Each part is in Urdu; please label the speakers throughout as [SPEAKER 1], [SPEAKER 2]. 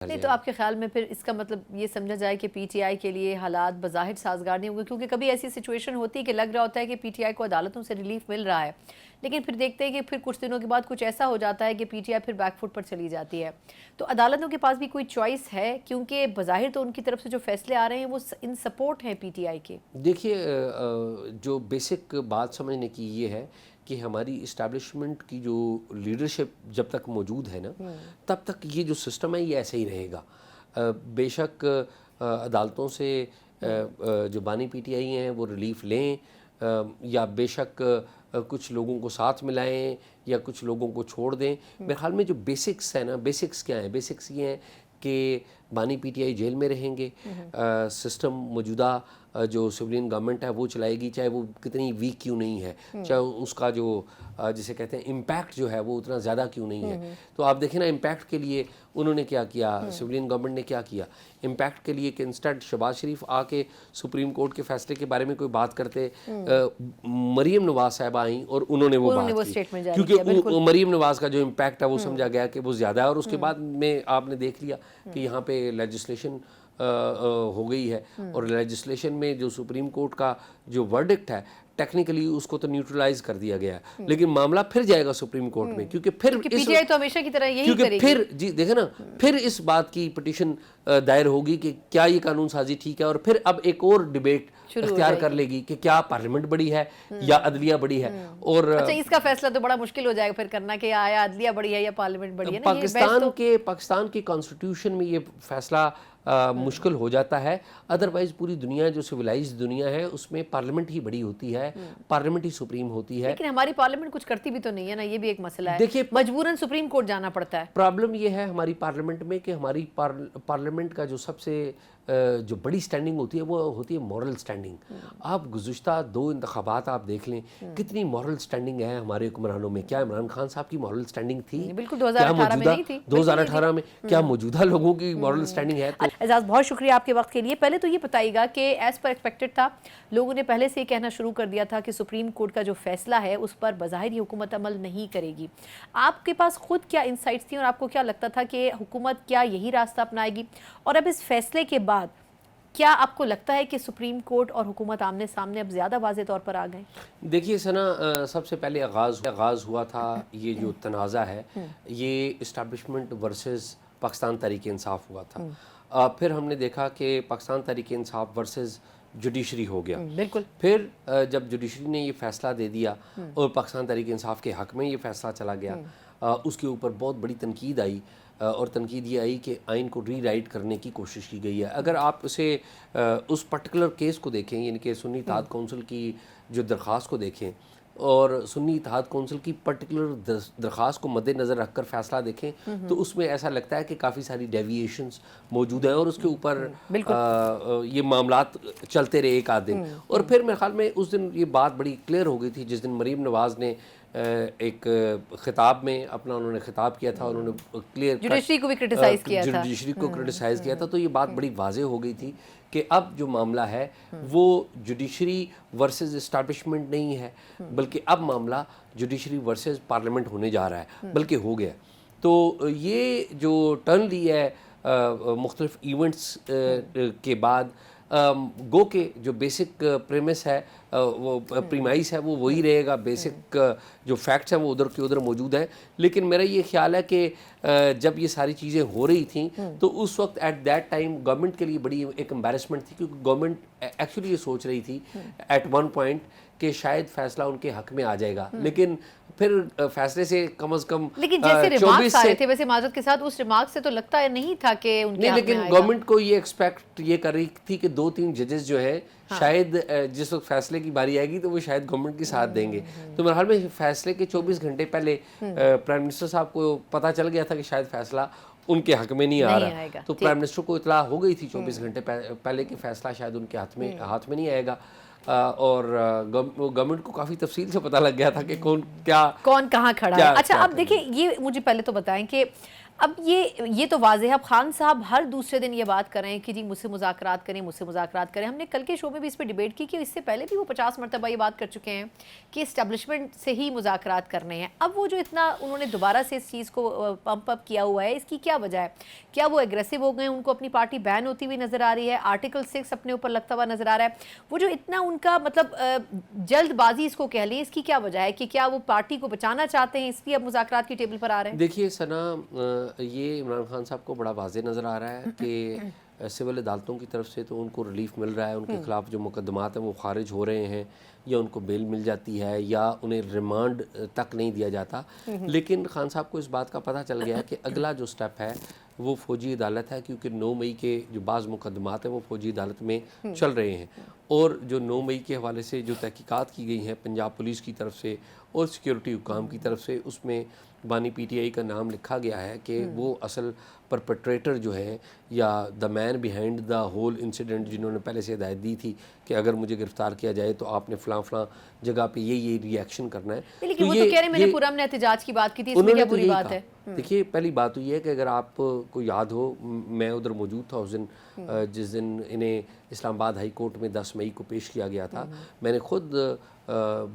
[SPEAKER 1] نہیں تو آپ کے خیال میں پھر اس کا مطلب یہ سمجھا جائے کہ پی ٹی آئی کے لیے حالات بظاہر سازگار نہیں ہوں گے، کیونکہ کبھی ایسی سچویشن ہوتی ہے کہ لگ رہا ہوتا ہے کہ پی ٹی آئی کو عدالتوں سے ریلیف مل رہا ہے، لیکن پھر دیکھتے ہیں کہ پھر کچھ دنوں کے بعد کچھ ایسا ہو جاتا ہے کہ پی ٹی آئی پھر بیک فٹ پر چلی جاتی ہے۔ تو عدالتوں کے پاس بھی کوئی چوائس ہے، کیونکہ بظاہر تو ان کی طرف سے جو فیصلے آ رہے ہیں وہ ان سپورٹ ہیں پی ٹی آئی کے۔
[SPEAKER 2] دیکھیے جو بیسک بات سمجھنے کی یہ ہے کہ ہماری اسٹیبلشمنٹ کی جو لیڈرشپ جب تک موجود ہے نا تب تک یہ جو سسٹم ہے یہ ایسے ہی رہے گا۔ بے شک عدالتوں سے جو بانی پی ٹی آئی ہیں وہ ریلیف لیں، یا بے شک کچھ لوگوں کو ساتھ ملائیں یا کچھ لوگوں کو چھوڑ دیں۔ میرے خیال میں جو بیسکس ہیں نا، بیسکس کیا ہیں؟ بیسکس یہ ہیں کہ بانی پی ٹی آئی جیل میں رہیں گے، سسٹم موجودہ جو سولین گورنمنٹ ہے وہ چلائے گی، چاہے وہ کتنی ویک کیوں نہیں ہے، چاہے اس کا جو جسے کہتے ہیں امپیکٹ جو ہے وہ اتنا زیادہ کیوں نہیں ہے۔ تو آپ دیکھیں نا امپیکٹ کے لیے انہوں نے کیا کیا، سولین گورنمنٹ نے کیا کیا امپیکٹ کے لیے، کہ انسٹنٹ شہباز شریف آ کے سپریم کورٹ کے فیصلے کے بارے میں کوئی بات کرتے، مریم نواز صاحبہ آئیں اور انہوں نے وہ بات کی، کیونکہ مریم نواز کا جو امپیکٹ ہے وہ سمجھا گیا کہ وہ زیادہ ہے، اور اس کے بعد میں آپ نے دیکھ لیا کہ یہاں پہ لیجسلیشن ہو گئی ہے، اور لیجسلیشن میں جو سپریم کورٹ کا جو ورڈکٹ ہے ٹیکنیکلی اس کو تو نیوٹرلائز کر دیا گیا ہے، لیکن معاملہ پھر جائے گا سپریم کورٹ میں، کیونکہ پھر
[SPEAKER 1] پی ٹی آئی تو ہمیشہ کی طرح یہی کرے گی،
[SPEAKER 2] پھر جی دیکھیں نا پھر اس بات کی پٹیشن دائر ہوگی کہ کیا یہ قانون سازی ٹھیک ہے، اور پھر اب ایک اور ڈیبیٹ اختیار کر لے گی کہ کیا پارلیمنٹ بڑی ہے یا عدلیہ بڑی ہے۔ اور
[SPEAKER 1] اچھا اس کا فیصلہ تو بڑا مشکل ہو جائے گا پھر کرنا کہ آیا عدلیہ بڑی ہے یا پارلیمنٹ بڑی ہے نا۔
[SPEAKER 2] پاکستان کے کانسٹیٹیوشن میں یہ فیصلہ مشکل ہو جاتا ہے، ادروائز پوری دنیا جو سویلائز دنیا ہے اس میں پارلیمنٹ ہی بڑی ہوتی ہے، پارلیمنٹ ہی سپریم ہوتی ہے۔
[SPEAKER 1] لیکن ہماری پارلیمنٹ کچھ کرتی بھی تو نہیں ہے نا، یہ بھی ایک مسئلہ ہے، مجبوراً سپریم کورٹ جانا پڑتا ہے۔
[SPEAKER 2] پرابلم یہ ہے ہماری پارلیمنٹ میں کہ ہماری پارلیمنٹ کا جو سب سے جو بڑی سٹینڈنگ ہوتی ہے وہ ہوتی ہے مورل سٹینڈنگ۔ آپ گزشتہ 2 انتخابات آپ دیکھ لیں کتنی مورل سٹینڈنگ ہے ہمارے حکمرانوں میں۔ کیا عمران خان صاحب کی مورل سٹینڈنگ تھی؟
[SPEAKER 1] بالکل 2018 میں نہیں تھی،
[SPEAKER 2] 2018 میں کیا موجودہ لوگوں کی مورل سٹینڈنگ ہے؟
[SPEAKER 1] اعزاز بہت شکریہ آپ کے وقت کے لیے۔ پہلے تو یہ بتائیے گا کہ ایز پر ایکسپیکٹڈ تھا، لوگوں نے پہلے سے یہ کہنا شروع کر دیا تھا کہ سپریم کورٹ کا جو فیصلہ ہے اس پر بظاہر یہ حکومت عمل نہیں کرے گی۔ آپ کے پاس خود کیا انسائٹس تھیں اور آپ کو کیا لگتا تھا کہ حکومت کیا یہی راستہ اپنائے گی؟ اور اب اس فیصلے کے بعد کیا آپ کو لگتا ہے کہ سپریم کورٹ اور حکومت آمنے سامنے اب زیادہ واضح طور پر آ گئے؟
[SPEAKER 2] دیکھیے سنا، سب سے پہلے آغاز ہوا تھا یہ جو تنازع ہے یہ اسٹیبلشمنٹ ورسز پاکستان تحریک انصاف ہوا تھا، پھر ہم نے دیکھا کہ پاکستان تحریک انصاف ورسز جوڈیشری ہو گیا،
[SPEAKER 1] بالکل۔
[SPEAKER 2] پھر جب جوڈیشری نے یہ فیصلہ دے دیا اور پاکستان تحریک انصاف کے حق میں یہ فیصلہ چلا گیا، اس کے اوپر بہت بڑی تنقید آئی، اور تنقید یہ آئی کہ آئین کو ری رائٹ کرنے کی کوشش کی گئی ہے۔ اگر آپ اسے اس پرٹیکولر کیس کو دیکھیں، یعنی کہ سنی اتحاد کونسل کی جو درخواست کو دیکھیں اور سنی اتحاد کونسل کی پرٹیکولر درخواست کو مد نظر رکھ کر فیصلہ دیکھیں تو اس میں ایسا لگتا ہے کہ کافی ساری ڈیویشنز موجود ہیں، اور اس کے اوپر یہ معاملات چلتے رہے ایک آدھ دن، اور پھر میرے خیال میں اس دن یہ بات بڑی کلیئر ہو گئی تھی جس دن مریم نواز نے ایک خطاب میں اپنا انہوں نے خطاب کیا تھا، انہوں نے کلیئر
[SPEAKER 1] جوڈیشری کو بھی کرٹیسائز کیا تھا،
[SPEAKER 2] جوڈیشری کو کرٹیسائز کیا تھا، تو یہ بات بڑی واضح ہو گئی تھی کہ اب جو معاملہ ہے وہ جوڈیشری ورسز اسٹیبلشمنٹ نہیں ہے، بلکہ اب معاملہ جوڈیشری ورسز پارلیمنٹ ہونے جا رہا ہے، بلکہ ہو گیا۔ تو یہ جو ٹرن لی ہے مختلف ایونٹس کے بعد، گو کہ جو بیسک پریمس ہے وہ پریمائز ہے وہ وہی رہے گا، بیسک جو فیکٹس ہیں وہ ادھر کے ادھر موجود ہیں، لیکن میرا یہ خیال ہے کہ جب یہ ساری چیزیں ہو رہی تھیں تو اس وقت ایٹ دیٹ ٹائم گورنمنٹ کے لیے بڑی ایک امبیرسمنٹ تھی، کیونکہ گورنمنٹ ایکچولی یہ سوچ رہی تھی ایٹ ون پوائنٹ کہ شاید فیصلہ ان کے حق میں آ جائے گا، لیکن پھر فیصلے سے کم از کم
[SPEAKER 1] لیکن جیسے ریمارکس آ رہے تھے ویسے معذرت کے ساتھ اس ریمارک سے تو لگتا نہیں تھا کہ ان کے حق میں
[SPEAKER 2] لیکن
[SPEAKER 1] آئے گا۔
[SPEAKER 2] گورنمنٹ کو یہ ایکسپیکٹ یہ کر رہی تھی کہ 2-3 ججز جو ہیں شاید جس وقت فیصلے کی باری آئے گی تو وہ شاید گورنمنٹ کی ساتھ دیں گے، تو میرے حال میں فیصلے کے 24 گھنٹے پہلے پرائم منسٹر صاحب کو پتہ چل گیا تھا کہ شاید فیصلہ ان کے حق میں نہیں آ رہا، تو پرائم منسٹر کو اطلاع ہو گئی تھی 24 گھنٹے پہلے کہ فیصلہ شاید ان کے ہاتھ میں نہیں آئے گا، اور گورنمنٹ کو کافی تفصیل سے پتہ لگ گیا تھا کہ کون کہاں کھڑا ہے۔
[SPEAKER 1] اچھا اب دیکھیں، یہ مجھے پہلے تو بتائیں کہ اب یہ تو واضح ہے. اب خان صاحب ہر دوسرے دن یہ بات کر رہے ہیں کہ جی مجھ سے مذاکرات کریں, مجھ سے مذاکرات کریں. ہم نے کل کے شو میں بھی اس پہ ڈیبیٹ کی کہ اس سے پہلے بھی وہ 50 مرتبہ یہ بات کر چکے ہیں کہ اسٹیبلشمنٹ سے ہی مذاکرات کرنے ہیں. اب وہ جو اتنا انہوں نے دوبارہ سے اس چیز کو پمپ اپ کیا ہوا ہے, اس کی کیا وجہ ہے؟ کیا وہ ایگریسو ہو گئے ہیں, ان کو اپنی پارٹی بین ہوتی ہوئی نظر آ رہی ہے, آرٹیکل 6 اپنے اوپر لگتا ہوا نظر آ رہا ہے؟ وہ جو اتنا ان کا مطلب جلد بازی اس کو کہہ لیں, اس کی کیا وجہ ہے کہ کیا وہ پارٹی کو بچانا چاہتے ہیں اس لیے اب مذاکرات کی ٹیبل پر آ رہے ہیں؟
[SPEAKER 2] دیکھیے ثنا, یہ عمران خان صاحب کو بڑا واضح نظر آ رہا ہے کہ سول عدالتوں کی طرف سے تو ان کو ریلیف مل رہا ہے, ان کے خلاف جو مقدمات ہیں وہ خارج ہو رہے ہیں, یا ان کو بیل مل جاتی ہے, یا انہیں ریمانڈ تک نہیں دیا جاتا. لیکن خان صاحب کو اس بات کا پتہ چل گیا ہے کہ اگلا جو سٹیپ ہے وہ فوجی عدالت ہے, کیونکہ 9 مئی کے جو بعض مقدمات ہیں وہ فوجی عدالت میں چل رہے ہیں. اور جو 9 مئی کے حوالے سے جو تحقیقات کی گئی ہیں پنجاب پولیس کی طرف سے اور سیکیورٹی حکام کی طرف سے, اس میں بانی پی ٹی آئی کا نام لکھا گیا ہے کہ وہ اصل پرپٹریٹر جو ہیں, یا دا مین بیہائنڈ دا ہول انسیڈنٹ, جنہوں نے پہلے سے ہدایت دی تھی کہ اگر مجھے گرفتار کیا جائے تو آپ نے فلاں فلاں جگہ پہ یہ ری ایکشن کرنا ہے.
[SPEAKER 1] لیکن وہ تو کہہ رہے ہیں میں نے پرامن احتجاج کی بات کی تھی, اس میں کیا بری بات ہے؟
[SPEAKER 2] دیکھیے پہلی بات تو یہ ہے کہ اگر آپ کو یاد ہو, میں ادھر موجود تھا اس دن جس دن انہیں اسلام آباد ہائی کورٹ میں 10 مئی کو پیش کیا گیا تھا. میں نے خود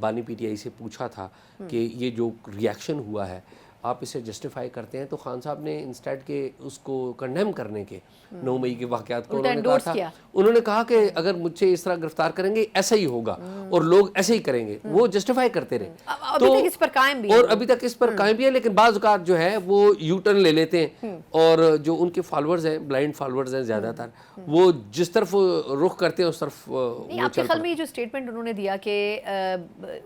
[SPEAKER 2] بانی پی ٹی آئی سے پوچھا تھا کہ یہ جو ری ایکشن ہوا ہے آپ اسے جسٹیفائی کرتے ہیں؟ تو خان صاحب نے انسٹیڈ کے اس کو کنڈیم کرنے کے 9 مئی کے واقعات کو انہوں نے کہا کہ اگر مجھ سے اس طرح گرفتار کریں گے ایسا ہی ہوگا اور لوگ ایسے ہی کریں گے. وہ جسٹیفائی کرتے رہے
[SPEAKER 1] ابھی تک اس پر قائم بھی
[SPEAKER 2] اور ابھی تک اس پر قائم بھی ہے. لیکن بعض اوقات جو ہے وہ یو ٹرن لے لیتے ہیں, اور جو ان کے فالورز ہیں, بلائنڈ فالورز ہیں زیادہ تر, وہ جس طرف رخ کرتے ہیں اس طرف.
[SPEAKER 1] آپ کے خیال میں یہ جو سٹیٹمنٹ انہوں نے دیا کہ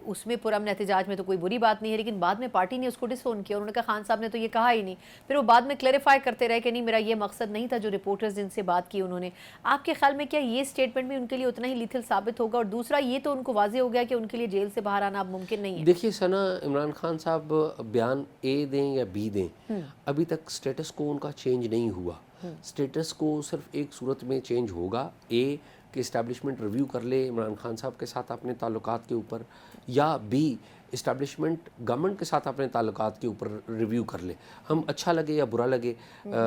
[SPEAKER 1] اس میں پرامن احتجاج میں تو کوئی بری بات نہیں ہے, لیکن بعد میں پارٹی نے اس کو ڈس اون کیا, انہوں نے کہا خان صاحب نے تو یہ کہا ہی نہیں, پھر وہ بعد میں کلیریفائی کرتے رہے کہ نہیں میرا یہ مقصد نہیں تھا, جو رپورٹرز جن سے بات کی انہوں نے. آپ کے خیال میں کیا یہ سٹیٹمنٹ بھی ان کے لیے اتنا ہی لیتھل ثابت ہوگا؟ اور دوسرا یہ تو ان کو واضح ہو گیا کہ ان کے لیے جیل سے باہر آنا اب ممکن نہیں ہے.
[SPEAKER 2] دیکھیے ثنا, عمران خان صاحب بیان اے دیں یا بی دیں, ابھی تک سٹیٹس کو ان کا چینج نہیں ہوا. سٹیٹس کو صرف ایک صورت میں چینج ہوگا, اے کہ اسٹیبلشمنٹ ریویو کر لے عمران خان صاحب کے ساتھ اپنے تعلقات کے اوپر, یا بی اسٹیبلشمنٹ گورنمنٹ کے ساتھ اپنے تعلقات کے اوپر ریویو کر لے. ہم اچھا لگے یا برا لگے,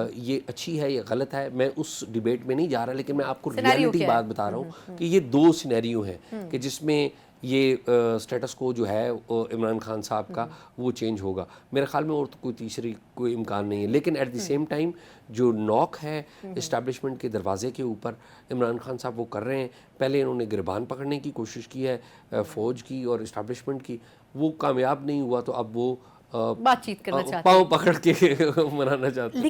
[SPEAKER 2] یہ اچھی ہے یا غلط ہے, میں اس ڈیبیٹ میں نہیں جا رہا, لیکن میں آپ کو ریئلٹی بات بتا رہا ہوں کہ یہ 2 سینیریو ہیں کہ جس میں یہ سٹیٹس کو جو ہے عمران خان صاحب کا وہ چینج ہوگا. میرے خیال میں اور تو کوئی تیسری کوئی امکان نہیں ہے. لیکن ایٹ دی سیم ٹائم جو نوک ہے اسٹیبلشمنٹ کے دروازے کے اوپر عمران خان صاحب وہ کر رہے ہیں. پہلے انہوں نے گربان پکڑنے کی کوشش کی ہے فوج کی اور اسٹیبلشمنٹ کی, وہ کامیاب نہیں ہوا, تو اب وہ
[SPEAKER 1] بات چیت کرنا چاہتے ہیں,
[SPEAKER 2] پاؤں پکڑ کے منانا چاہتے ہیں.